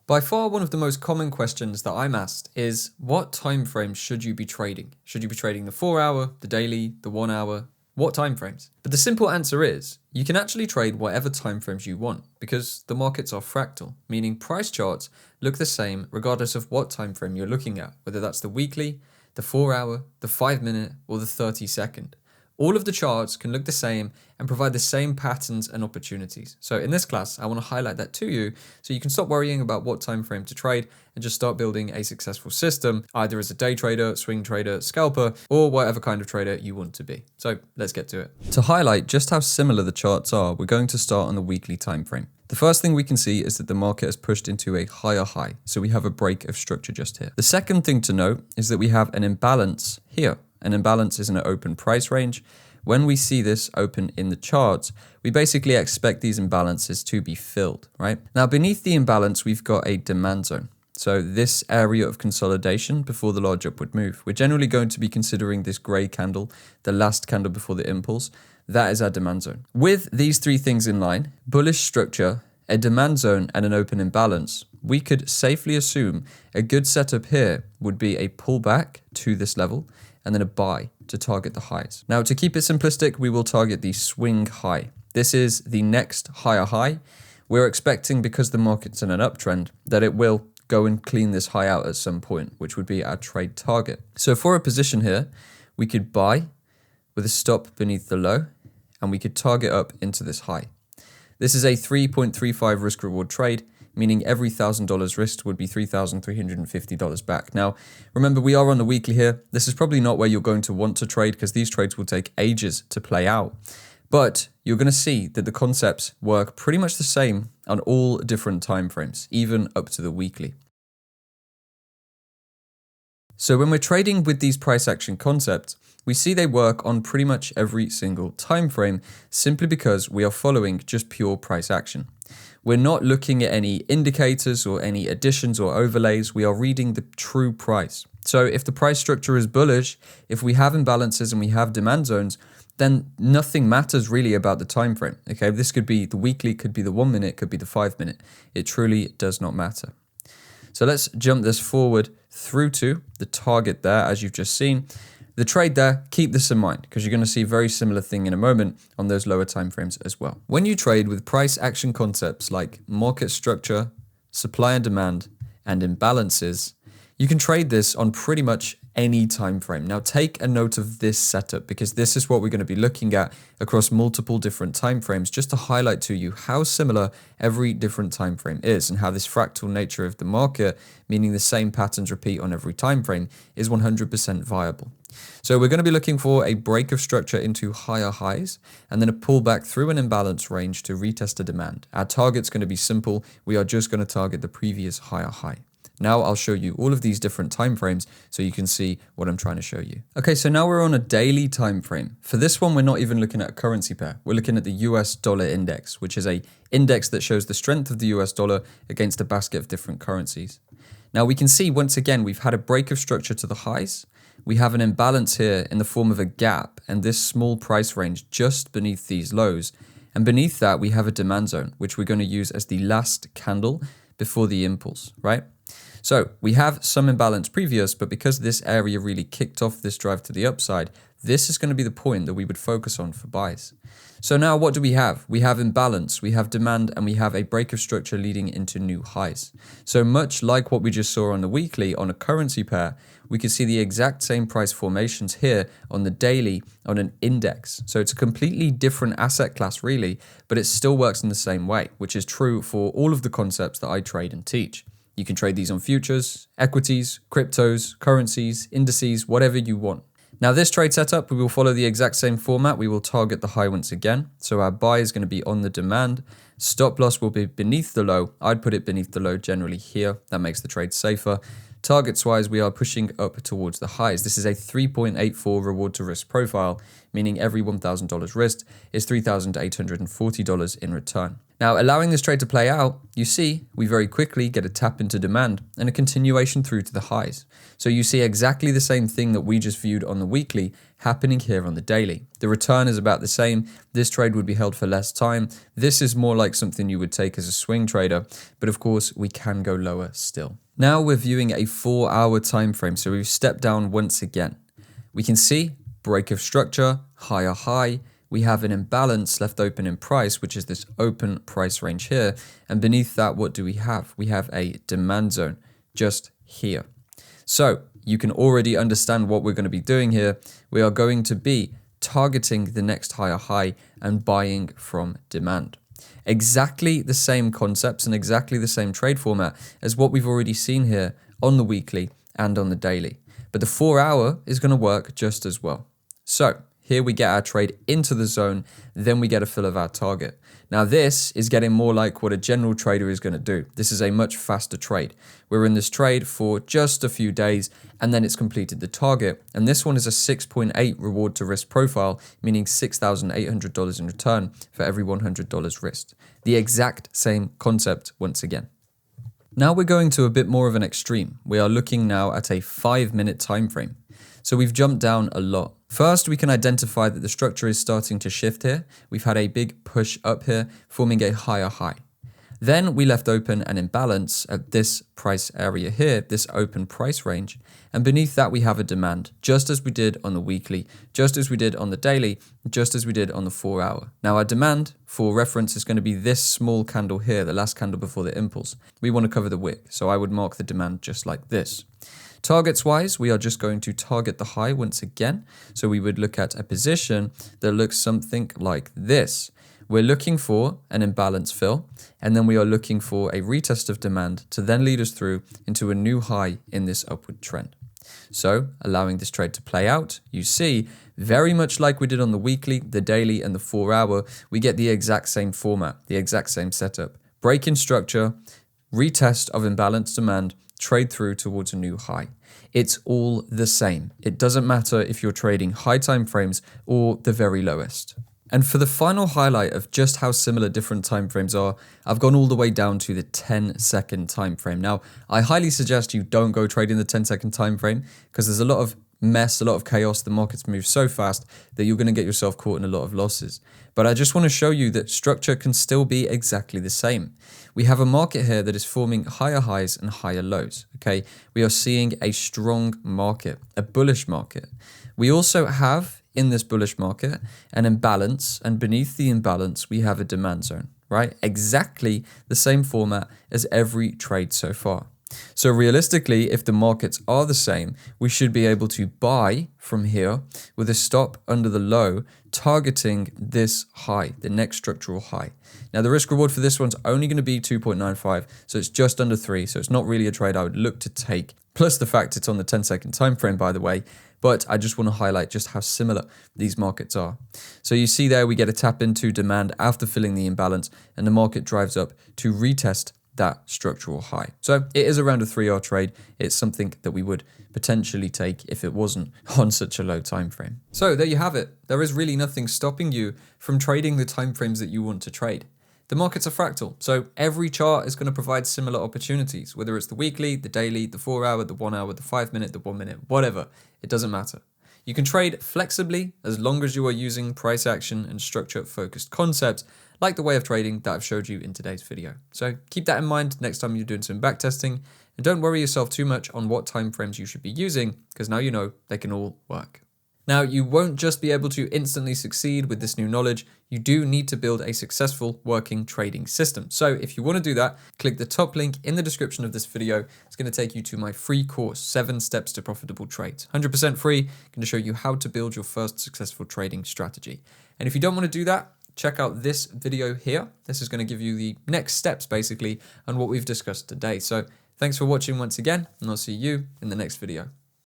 By far, one of the most common questions that I'm asked is, what time frame should you be trading? Should you be trading the 4 hour, the daily, the 1 hour? What time frames? But the simple answer is, you can actually trade whatever time frames you want because the markets are fractal, meaning price charts look the same regardless of what time frame you're looking at, whether that's the weekly, the 4 hour, the 5 minute, or the 30-second. All of the charts can look the same and provide the same patterns and opportunities. So in this class, I want to highlight that to you so you can stop worrying about what time frame to trade and just start building a successful system, either as a day trader, swing trader, scalper, or whatever kind of trader you want to be. So let's get to it. To highlight just how similar the charts are, we're going to start on the weekly time frame. The first thing we can see is that the market has pushed into a higher high, so we have a break of structure just here. The second thing to note is that we have an imbalance here. An imbalance is an open price range. When we see this open in the charts, we basically expect these imbalances to be filled, right? Now, beneath the imbalance, we've got a demand zone. So this area of consolidation before the large upward move. We're generally going to be considering this gray candle, the last candle before the impulse. That is our demand zone. With these three things in line, bullish structure, a demand zone, and an open imbalance, we could safely assume a good setup here would be a pullback to this level and then a buy to target the highs. Now, to keep it simplistic, we will target the swing high. This is the next higher high. We're expecting, because the market's in an uptrend, that it will go and clean this high out at some point, which would be our trade target. So for a position here, we could buy with a stop beneath the low, and we could target up into this high. This is a 3.35 risk reward trade, meaning every $1,000 risked would be $3,350 back. Now, remember, we are on the weekly here. This is probably not where you're going to want to trade because these trades will take ages to play out. But you're going to see that the concepts work pretty much the same on all different time frames, even up to the weekly. So when we're trading with these price action concepts, we see they work on pretty much every single time frame simply because we are following just pure price action. We're not looking at any indicators or any additions or overlays. We are reading the true price. So if the price structure is bullish, if we have imbalances and we have demand zones, then nothing matters really about the time frame. Okay, this could be the weekly, could be the 1 minute, could be the 5 minute. It truly does not matter. So let's jump this forward through to the target there, as you've just seen. The trade there, keep this in mind because you're going to see a very similar thing in a moment on those lower time frames as well. When you trade with price action concepts like market structure, supply and demand, and imbalances, you can trade this on pretty much any time frame. Now take a note of this setup because this is what we're going to be looking at across multiple different time frames, just to highlight to you how similar every different time frame is and how this fractal nature of the market, meaning the same patterns repeat on every time frame, is 100% viable. So we're going to be looking for a break of structure into higher highs and then a pullback through an imbalance range to retest a demand. Our target's going to be simple. We are just going to target the previous higher high. Now I'll show you all of these different time frames so you can see what I'm trying to show you. Okay, so now we're on a daily time frame. For this one, we're not even looking at a currency pair. We're looking at the US dollar index, which is a index that shows the strength of the US dollar against a basket of different currencies. Now we can see once again, we've had a break of structure to the highs. We have an imbalance here in the form of a gap and this small price range just beneath these lows. And beneath that, we have a demand zone, which we're going to use as the last candle before the impulse, right? So we have some imbalance previous, but because this area really kicked off this drive to the upside, this is going to be the point that we would focus on for buys. So now what do we have? We have imbalance, we have demand, and we have a break of structure leading into new highs. So much like what we just saw on the weekly on a currency pair, we can see the exact same price formations here on the daily on an index. So it's a completely different asset class really, but it still works in the same way, which is true for all of the concepts that I trade and teach. You can trade these on futures, equities, cryptos, currencies, indices, whatever you want. Now this trade setup, we will follow the exact same format. We will target the high once again. So our buy is going to be on the demand. Stop loss will be beneath the low. I'd put it beneath the low generally here. That makes the trade safer. Targets wise, we are pushing up towards the highs. This is a 3.84 reward to risk profile, meaning every $1,000 risked is $3,840 in return. Now, allowing this trade to play out, you see, we very quickly get a tap into demand and a continuation through to the highs. So you see exactly the same thing that we just viewed on the weekly happening here on the daily. The return is about the same. This trade would be held for less time. This is more like something you would take as a swing trader, but of course we can go lower still. Now we're viewing a 4-hour time frame, so we've stepped down once again. We can see break of structure, higher high. We have an imbalance left open in price, which is this open price range here. And beneath that, what do we have? We have a demand zone just here. So you can already understand what we're going to be doing here. We are going to be targeting the next higher high and buying from demand. Exactly the same concepts and exactly the same trade format as what we've already seen here on the weekly and on the daily. But the 4-hour is going to work just as well. So here we get our trade into the zone, then we get a fill of our target. Now this is getting more like what a general trader is going to do. This is a much faster trade. We're in this trade for just a few days and then it's completed the target. And this one is a 6.8 reward to risk profile, meaning $6,800 in return for every $100 risked. The exact same concept once again. Now we're going to a bit more of an extreme. We are looking now at a 5-minute time frame. So we've jumped down a lot. First, we can identify that the structure is starting to shift here. We've had a big push up here, forming a higher high. Then we left open an imbalance at this price area here, this open price range. And beneath that, we have a demand, just as we did on the weekly, just as we did on the daily, just as we did on the 4-hour. Now our demand, for reference, is going to be this small candle here, the last candle before the impulse. We want to cover the wick, so I would mark the demand just like this. Targets wise, we are just going to target the high once again. So we would look at a position that looks something like this. We're looking for an imbalance fill, and then we are looking for a retest of demand to then lead us through into a new high in this upward trend. So allowing this trade to play out, you see, very much like we did on the weekly, the daily, and the 4-hour, we get the exact same format, the exact same setup. Break in structure, retest of imbalanced demand, trade through towards a new high. It's all the same. It doesn't matter if you're trading high time frames or the very lowest. And for the final highlight of just how similar different time frames are, I've gone all the way down to the 10-second time frame. Now, I highly suggest you don't go trading the 10-second time frame because there's a lot of mess, a lot of chaos. The markets move so fast that you're going to get yourself caught in a lot of losses. But I just want to show you that structure can still be exactly the same. We have a market here that is forming higher highs and higher lows. Okay, we are seeing a strong market, a bullish market. We also have in this bullish market an imbalance, and beneath the imbalance we have a demand zone, right? Exactly the same format as every trade so far. So realistically, if the markets are the same, we should be able to buy from here with a stop under the low, targeting this high, the next structural high. Now the risk reward for this one's only going to be 2.95, so it's just under 3, so it's not really a trade I would look to take. Plus the fact it's on the 10-second time frame, by the way, but I just want to highlight just how similar these markets are. So you see there we get a tap into demand after filling the imbalance, and the market drives up to retest that structural high. So it is around a 3-hour trade. It's something that we would potentially take if it wasn't on such a low time frame. So there you have it. There is really nothing stopping you from trading the time frames that you want to trade. The markets are fractal, so every chart is going to provide similar opportunities, whether it's the weekly, the daily, the 4-hour, the 1-hour, the 5-minute, the 1-minute, whatever. It doesn't matter. You can trade flexibly as long as you are using price action and structure focused concepts like the way of trading that I've showed you in today's video. So keep that in mind next time you're doing some backtesting, and don't worry yourself too much on what time frames you should be using, because now you know they can all work. Now, you won't just be able to instantly succeed with this new knowledge. You do need to build a successful working trading system. So if you want to do that, click the top link in the description of this video. It's going to take you to my free course, 7 Steps to Profitable Trades. 100% free, going to show you how to build your first successful trading strategy. And if you don't want to do that, check out this video here. This is going to give you the next steps basically on what we've discussed today. So thanks for watching once again, and I'll see you in the next video.